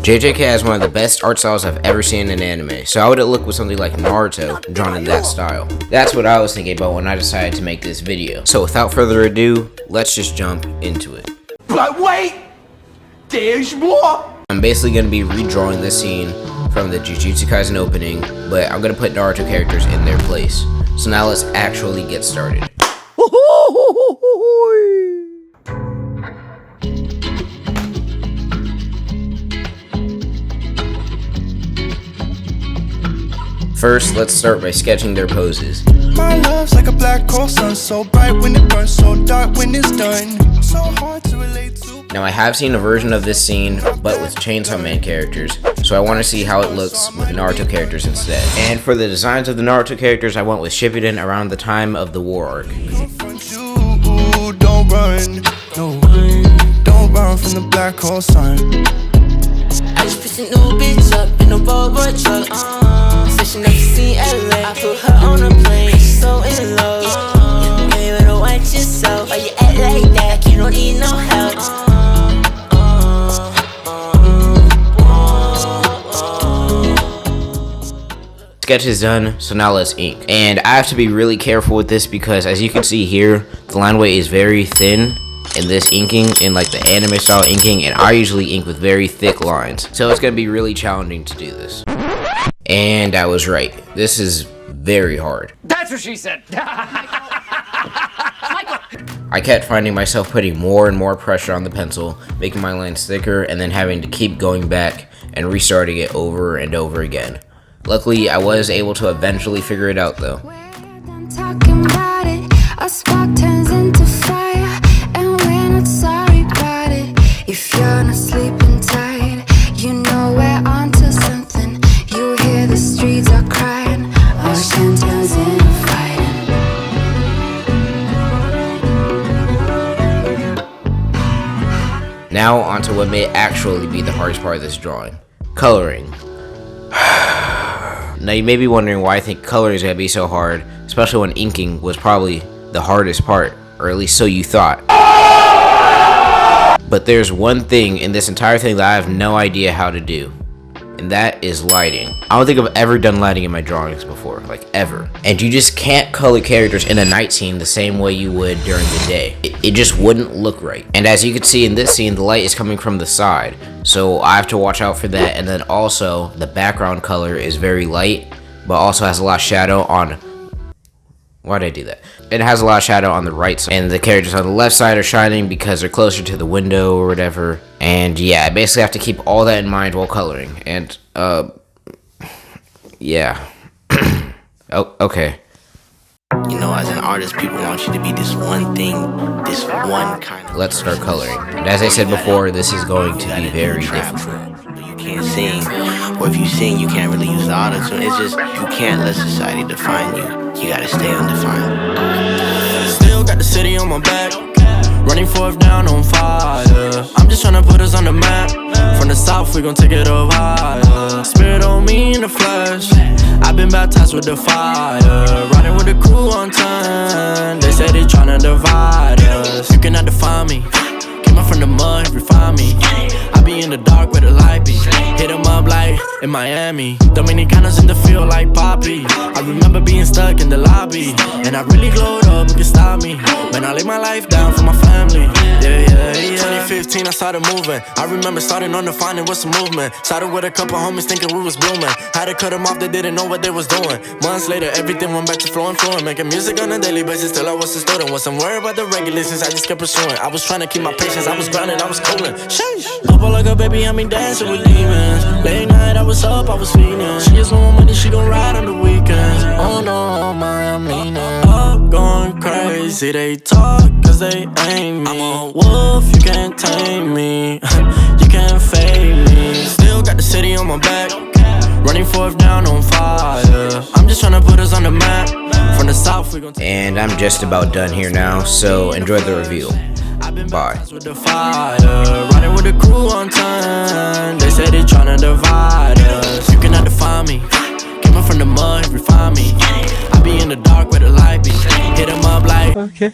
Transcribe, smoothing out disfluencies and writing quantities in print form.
JJK has one of the best art styles I've ever seen in anime, so how would it look with something like Naruto drawn in that style? That's what I was thinking about when I decided to make this video. So without further ado, let's just jump into it. But wait! There's more! I'm basically going to be redrawing this scene from the Jujutsu Kaisen opening, but I'm going to put Naruto characters in their place. So now let's actually get started. First, let's start by sketching their poses. My love's like a black hole sun, so bright when it burns, so dark when it's done. So hard to relate to. Now I have seen a version of this scene, but with Chainsaw Man characters, so I want to see how it looks with Naruto characters instead. And for the designs of the Naruto characters, I went with Shippuden around the time of the war arc. Don't run, no, don't run from the black hole sun. I just put a new bitch up in a Volvo truck. She never seen LA. I put her on a plane. She's so in love. You better watch yourself. Why you act like that? You don't need no help. Sketch is done, so now let's ink. And I have to be really careful with this because as you can see here, the line weight is very thin in this inking, in like the anime style inking, and I usually ink with very thick lines. So it's gonna be really challenging to do this. And I was right. This is very hard. That's what she said! I kept finding myself putting more and more pressure on the pencil, making my lines thicker, and then having to keep going back and restarting it over and over again. Luckily, I was able to eventually figure it out though. Talking about it, a spark turns into fire, and we're not sorry about it. If you're not sleeping tight, you know we're onto something. You hear the streets are crying, ocean turns into fighting. Now onto what may actually be the hardest part of this drawing: coloring. Now you may be wondering why I think coloring is going to be so hard, especially when inking was probably the hardest part, or at least so you thought. But there's one thing in this entire thing that I have no idea how to do, and that is lighting. I don't think I've ever done lighting in my drawings before, like ever. And you just can't color characters in a night scene the same way you would during the day. It just wouldn't look right. And as you can see in this scene, the light is coming from the side, so I have to watch out for that. And then also, the background color is very light, but also has a lot of shadow on... Why'd I do that? It has a lot of shadow on the right side, and the characters on the left side are shining because they're closer to the window or whatever. And yeah, I basically have to keep all that in mind while coloring. And yeah. Oh, okay. You know, as an artist, people want you to be this one thing, this one kind of... Let's start coloring. And as I said before, this is going to be very difficult. You can't sing, or if you sing, you can't really use the auto-tune. It's just, you can't let society define you. You gotta stay undefined. Still got the city on my back, running forth down on fire. I'm just tryna put us on the map. From the south, we gon' take it up higher. Spirit on me in the flesh, I've been baptized with the fire. Riding with the crew on time. They say they tryna divide us. You cannot define me. Came up from the mud, refine me. I be in the dark where the light be. Hit 'em up like in Miami. Dominicanos in the field like Poppy. I remember being stuck in the lobby, and I really glowed up, you can stop me. Man, I laid my life down for my family. Yeah, yeah, yeah. 2015, I started moving. I remember starting on defining what's a movement. Started with a couple homies thinking we was blooming. Had to cut them off, they didn't know what they was doing. Months later, everything went back to flowing. Making music on a daily basis till I was a student. Wasn't worried about the regulations, I just kept pursuing. I was trying to keep my patience, I was grinding, I was cooling. Up all like a baby, I mean dancing with demons. Late night, I was up, I was feeding. She just want more money, she gon' ride on the weekends. Oh no, my, I'm leaning. Up, going crazy, they talk cause they ain't me. I'm a wolf, you can't tame me. You can't fade me. Still got the city on my back, running forth down on fire. I'm just tryna put us on the map. From the south, we gon' take. And I'm just about done here now, so enjoy the review. Bye. With the fire, riding with the crew on time. They say they tryna divide us. You cannot define me. Came up from the mud, refine me. I be in the dark where the light be. Hit 'em up like... Okay.